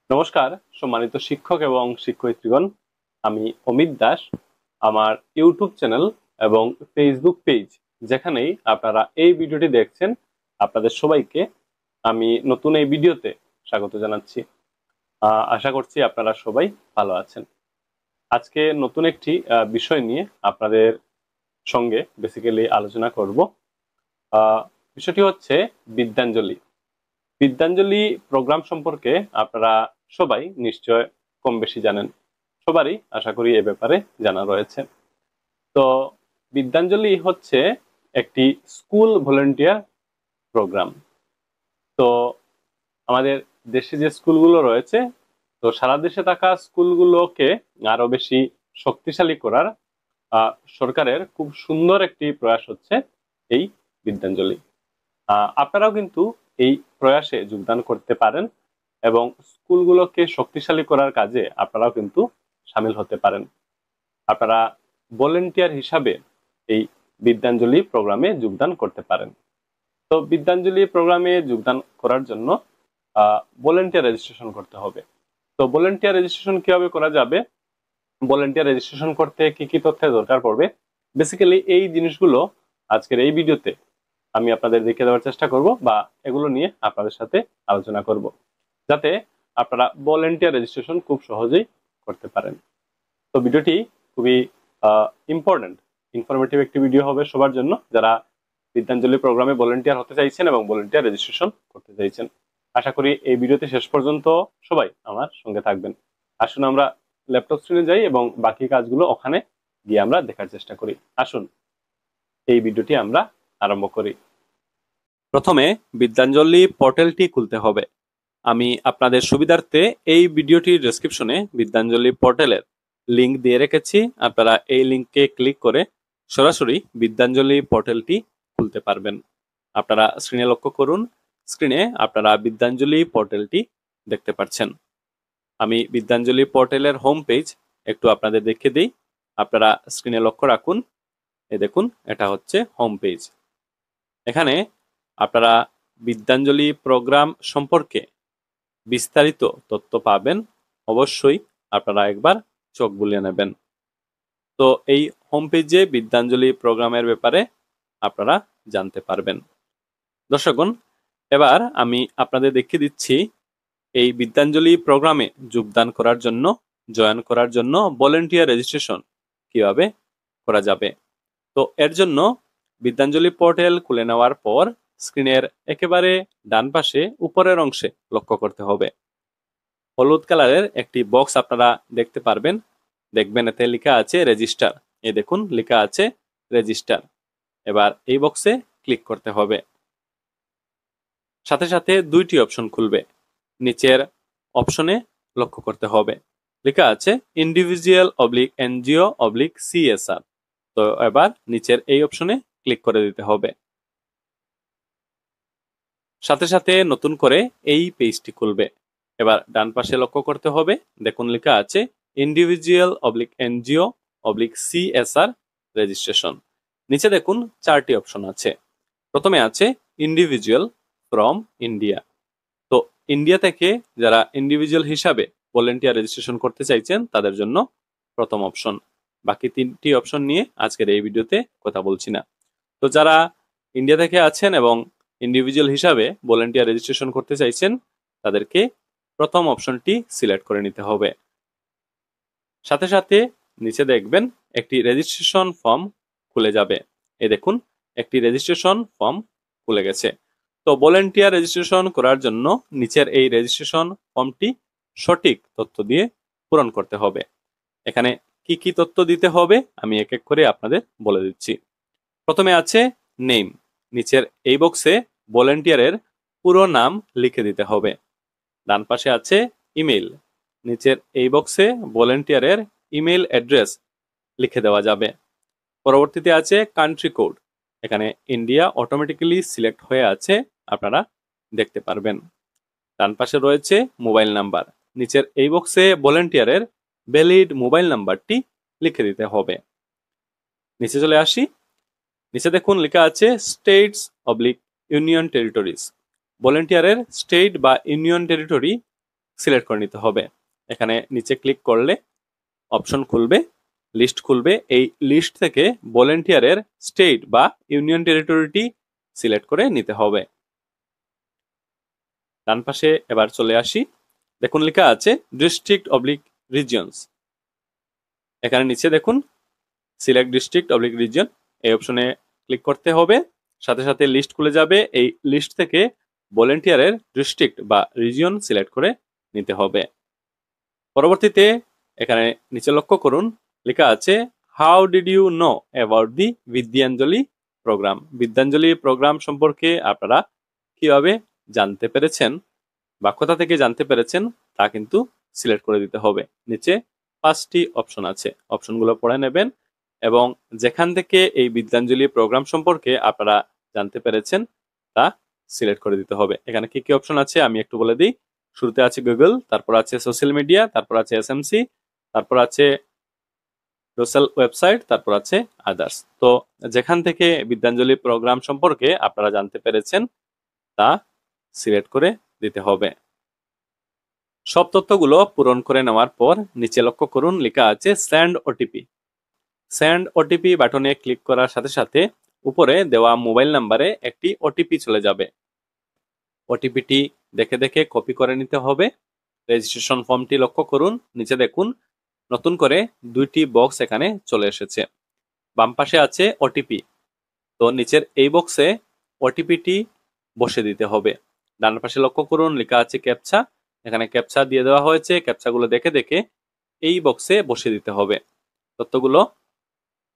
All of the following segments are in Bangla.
নমস্কার সম্মানিত শিক্ষক এবং শিক্ষয়িত্রীগণ। আমি অমিত দাস। আমার ইউটিউব চ্যানেল এবং ফেসবুক পেজ যেখানেই আপনারা এই ভিডিওটি দেখছেন, আপনাদের সবাইকে আমি নতুন এই ভিডিওতে স্বাগত জানাচ্ছি। আশা করছি আপনারা সবাই ভালো আছেন। আজকে নতুন একটি বিষয় নিয়ে আপনাদের সঙ্গে বেসিক্যালি আলোচনা করব। বিষয়টি হচ্ছে বিদ্যাঞ্জলি। বিদ্যাঞ্জলি প্রোগ্রাম সম্পর্কে আপনারা সবাই নিশ্চয় কম বেশি জানেন। সবারই আশা করি এ ব্যাপারে জানা রয়েছে। তো বিদ্যাঞ্জলি হচ্ছে একটি স্কুল ভলেন্টিয়ার প্রোগ্রাম। তো আমাদের দেশে যে স্কুলগুলো রয়েছে, তো সারা দেশে থাকা স্কুলগুলোকে আরো বেশি শক্তিশালী করার সরকারের খুব সুন্দর একটি প্রয়াস হচ্ছে এই বিদ্যাঞ্জলি। আপনারাও কিন্তু এই প্রয়াসে যোগদান করতে পারেন এবং স্কুলগুলোকে শক্তিশালী করার কাজে আপনারাও কিন্তু সামিল হতে পারেন। আপনারা ভলেন্টিয়ার হিসাবে এই বিদ্যাঞ্জলি প্রোগ্রামে যোগদান করতে পারেন। তো বিদ্যাঞ্জলি প্রোগ্রামে যোগদান করার জন্য ভলেন্টিয়ার রেজিস্ট্রেশন করতে হবে। তো ভলেন্টিয়ার রেজিস্ট্রেশন কিভাবে করা যাবে, ভলেন্টিয়ার রেজিস্ট্রেশন করতে কি কি তথ্যের দরকার পড়বে, বেসিক্যালি এই জিনিসগুলো আজকের এই ভিডিওতে আমি আপনাদের দেখিয়ে দেওয়ার চেষ্টা করব, বা এগুলো নিয়ে আপনাদের সাথে আলোচনা করব, যাতে আপনারা ভলেন্টিয়ার রেজিস্ট্রেশন খুব সহজেই করতে পারেন। তো ভিডিওটি খুবই ইম্পর্টেন্ট, ইনফরমেটিভ একটি ভিডিও হবে সবার জন্য যারা বিদ্যাঞ্জলি প্রোগ্রামে ভলেন্টিয়ার হতে চাইছেন এবং ভলেন্টিয়ার রেজিস্ট্রেশন করতে চাইছেন। আশা করি এই ভিডিওতে শেষ পর্যন্ত সবাই আমার সঙ্গে থাকবেন। আসুন আমরা ল্যাপটপ স্ক্রিনে যাই এবং বাকি কাজগুলো ওখানে গিয়ে আমরা দেখার চেষ্টা করি। আসুন এই ভিডিওটি আমরা আরম্ভ করি। প্রথমে বিদ্যাঞ্জলি পোর্টালটি খুলতে হবে। আমি আপনাদের সুবিধার্থে এই ভিডিওটির ডেসক্রিপশনে বিদ্যাঞ্জলি পোর্টালের লিংক দিয়ে রেখেছি। আপনারা এই লিংকে ক্লিক করে সরাসরি বিদ্যাঞ্জলি পোর্টালটি খুলতে পারবেন। আপনারা স্ক্রিনে লক্ষ্য করুন, স্ক্রিনে আপনারা বিদ্যাঞ্জলি পোর্টালটি দেখতে পাচ্ছেন। আমি বিদ্যাঞ্জলি পোর্টালের হোম পেজ একটু আপনাদের দেখিয়ে দিই। আপনারা স্ক্রিনে লক্ষ্য রাখুন, এই দেখুন এটা হচ্ছে হোম পেজ। এখানে আপনারা বিদ্যাঞ্জলি প্রোগ্রাম সম্পর্কে বিস্তারিত তথ্য পাবেন। অবশ্যই আপনারা একবার চোখ বুলিয়ে নেবেন। তো এই হোম পেজে বিদ্যাঞ্জলি প্রোগ্রামের ব্যাপারে আপনারা জানতে পারবেন। দর্শকগণ, এবার আমি আপনাদের দেখিয়ে দিচ্ছি এই বিদ্যাঞ্জলি প্রোগ্রামে যোগদান করার জন্য, জয়েন করার জন্য ভলেন্টিয়ার রেজিস্ট্রেশন কিভাবে করা যাবে। তো এর জন্য বিদ্যাঞ্জলি পোর্টাল খুলে নেওয়ার পর স্ক্রিনের একেবারে ডান পাশে উপরের অংশে লক্ষ্য করতে হবে। হলুদ কালারের একটি বক্স আপনারা দেখতে পারবেন, দেখবেন এতে লেখা আছে রেজিস্টার। এই দেখুন লেখা আছে রেজিস্টার। এবার এই বক্সে ক্লিক করতে হবে। সাথে সাথে দুইটি অপশন খুলবে। নিচের অপশনে লক্ষ্য করতে হবে, লেখা আছে individual oblique NGO oblique CSR. তো এবার নিচের এই অপশনে ক্লিক করে দিতে হবে। সাথে সাথে নতুন করে এই পেজটি খুলবে। এবার ডান পাশে লক্ষ্য করতে হবে, দেখুন লেখা আছে individual oblique NGO oblique CSR registration. নিচে দেখুন চারটি অপশন আছে। প্রথমে আছে ইন্ডিভিজুয়াল ফ্রম ইন্ডিয়া। তো ইন্ডিয়া থেকে যারা ইন্ডিভিজুয়াল হিসাবে ভলেন্টিয়ার রেজিস্ট্রেশন করতে চাইছেন তাদের জন্য প্রথম অপশন। বাকি তিনটি অপশন নিয়ে আজকের এই ভিডিওতে কথা বলছি না। তো যারা ইন্ডিয়া থেকে আছেন এবং ইন্ডিভিজুয়াল হিসাবে ভলেন্টিয়ার রেজিস্ট্রেশন করতে চাইছেন তাদেরকে প্রথম অপশনটি সিলেক্ট করে নিতে হবে। সাথে সাথে নিচে দেখবেন একটি রেজিস্ট্রেশন ফর্ম খুলে যাবে। এই দেখুন একটি রেজিস্ট্রেশন ফর্ম খুলে গেছে। তো ভলেন্টিয়ার রেজিস্ট্রেশন করার জন্য নিচের এই রেজিস্ট্রেশন ফর্মটি সঠিক তথ্য দিয়ে পূরণ করতে হবে। এখানে কি কি তথ্য দিতে হবে আমি এক এক করে আপনাদের বলে দিচ্ছি। প্রথমে আছে নেম। নিচের এই বক্সে ভলেন্টিয়ারের পুরো নাম লিখে দিতে হবে। ডান পাশে আছে ইমেল। নিচের এই বক্সে ভলেন্টিয়ারের ইমেল অ্যাড্রেস লিখে দেওয়া যাবে। পরবর্তীতে আছে কান্ট্রি কোড। এখানে ইন্ডিয়া অটোমেটিক্যালি সিলেক্ট হয়ে আছে, আপনারা দেখতে পারবেন। ডান পাশে রয়েছে মোবাইল নাম্বার। নিচের এই বক্সে ভলেন্টিয়ারের ভ্যালিড মোবাইল নাম্বারটি লিখে দিতে হবে। নিচে চলে আসি, নিচে দেখুন লেখা আছে স্টেটস অবলিক ইউনিয়ন টেরিটরিজ। ভলেন্টিয়ারের স্টেট বা ইউনিয়ন টেরিটরি সিলেক্ট করে নিতে হবে। এখানে নিচে ক্লিক করলে অপশন খুলবে, লিস্ট খুলবে। এই লিস্ট থেকে ভলেন্টিয়ারের স্টেট বা ইউনিয়ন টেরিটরিটি সিলেক্ট করে নিতে হবে। ডান পাশে এবার চলে আসি, দেখুন লেখা আছে ডিস্ট্রিক্ট অবলিক রিজিয়নস। এখানে নিচে দেখুন সিলেক্ট ডিস্ট্রিক্ট অবলিক রিজিয়ন, এই অপশনে ক্লিক করতে হবে। সাথে সাথে লিস্ট খুলে যাবে। এই লিস্ট থেকে ভলেন্টিয়ারের ডিস্ট্রিক্ট বা রিজিয়ন সিলেক্ট করে নিতে হবে। পরবর্তীতে এখানে নিচে লক্ষ্য করুন, লেখা আছে how did you know about the Vidyanjali program. Vidyanjali program সম্পর্কে আপনারা কিভাবে জানতে পেরেছেন বা কোথা থেকে জানতে পেরেছেন তা কিন্তু সিলেক্ট করে দিতে হবে। নিচে 5টি অপশন আছে, অপশনগুলো পড়ে নেবেন এবং যেখান থেকে এই বিদ্যাঞ্জলি প্রোগ্রাম সম্পর্কে আপনারা জানতে পেরেছেন তা সিলেক্ট করে দিতে হবে। এখানে কি কি অপশন আছে আমি একটু বলে দিই। শুরুতে আছে গুগল, তারপর আছে সোশ্যাল মিডিয়া, তারপর আছে এসএমসি, তারপর আছে সোশ্যাল ওয়েবসাইট, তারপর আছে আদার্স। তো যেখান থেকে বিদ্যাঞ্জলি প্রোগ্রাম সম্পর্কে আপনারা জানতে পেরেছেন তা সিলেক্ট করে দিতে হবে। সব তথ্যগুলো পূরণ করে নেওয়ার পর নিচে লক্ষ্য করুন, লেখা আছে সেন্ড ওটিপি। সেন্ড ওটিপি বাটনে ক্লিক করার সাথে সাথে উপরে দেওয়া মোবাইল নাম্বারে একটি ওটিপি চলে যাবে। ওটিপিটি দেখে দেখে কপি করে নিতে হবে। রেজিস্ট্রেশন ফর্মটি লক্ষ্য করুন, নিচে দেখুন নতুন করে 2টি বক্স এখানে চলে এসেছে। বাম পাশে আছে ওটিপি, তো নিচের এই বক্সে ওটিপিটি বসে দিতে হবে। ডান পাশে লক্ষ্য করুন, লেখা আছে ক্যাপচা। এখানে ক্যাপচা দিয়ে দেওয়া হয়েছে, ক্যাপচাগুলো দেখে দেখে এই বক্সে বসে দিতে হবে। তথ্যগুলো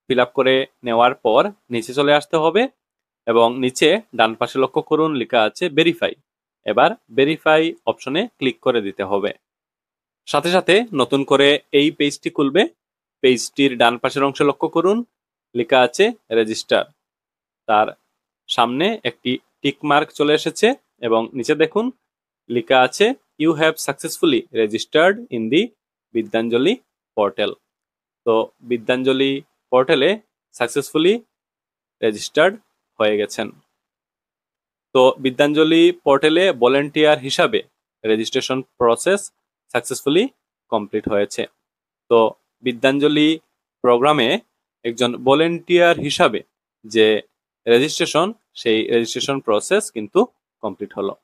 ফিল আপ করে নেওয়ার পর নিচে চলে আসতে হবে এবং নিচে ডান পাশে লক্ষ্য করুন, লেখা আছে ভেরিফাই। এবার ভেরিফাই অপশনে ক্লিক করে দিতে হবে। সাথে সাথে নতুন করে এই পেজটি খুলবে। পেজটির ডান পাশের অংশে লক্ষ্য করুন, লেখা আছে রেজিস্টার। তার সামনে একটি টিক মার্ক চলে এসেছে এবং নিচে দেখুন লেখা আছে you have successfully registered in the Vidyanjali portal. তো বিদ্যাঞ্জলি পোর্টালে সাকসেসফুলি রেজিস্টার্ড হয়ে গেছেন। তো বিদ্যাঞ্জলি পোর্টালে ভলেন্টিয়ার হিসাবে রেজিস্ট্রেশন প্রসেস সাকসেসফুলি কমপ্লিট হয়েছে। তো বিদ্যাঞ্জলি প্রোগ্রামে একজন ভলেন্টিয়ার হিসাবে যে রেজিস্ট্রেশন, সেই রেজিস্ট্রেশন প্রসেস কিন্তু কমপ্লিট হলো।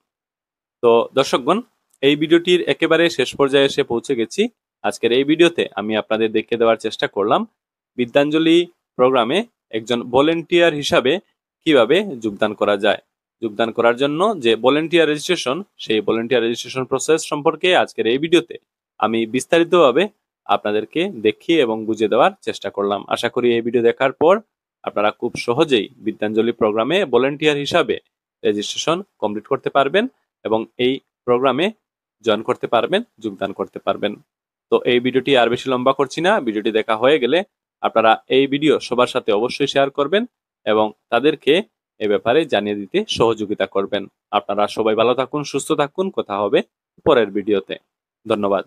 তো দর্শকগণ, এই ভিডিওটির একেবারে শেষ পর্যায়ে এসে পৌঁছে গেছি। আজকের এই ভিডিওতে আমি আপনাদের দেখিয়ে দেওয়ার চেষ্টা করলাম বিদ্যাঞ্জলি প্রোগ্রামে একজন ভলেন্টিয়ার হিসাবে কিভাবে যোগদান করা যায়। যোগদান করার জন্য যে ভলেন্টিয়ার রেজিস্ট্রেশন, সেই ভলেন্টিয়ার রেজিস্ট্রেশন প্রসেস সম্পর্কে আজকের এই ভিডিওতে আমি বিস্তারিতভাবে আপনাদেরকে দেখিয়ে এবং বুঝিয়ে দেওয়ার চেষ্টা করলাম। আশা করি এই ভিডিও দেখার পর আপনারা খুব সহজেই বিদ্যাঞ্জলি প্রোগ্রামে ভলেন্টিয়ার হিসাবে রেজিস্ট্রেশন কমপ্লিট করতে পারবেন এবং এই প্রোগ্রামে জয়েন করতে পারবেন, যোগদান করতে পারবেন। তো এই ভিডিওটি আর বেশি লম্বা করছি না। ভিডিওটি দেখা হয়ে গেলে আপনারা এই ভিডিও সবার সাথে অবশ্যই শেয়ার করবেন এবং তাদেরকে এ ব্যাপারে জানিয়ে দিতে সহযোগিতা করবেন। আপনারা সবাই ভালো থাকুন, সুস্থ থাকুন। কথা হবে পরের ভিডিওতে। ধন্যবাদ।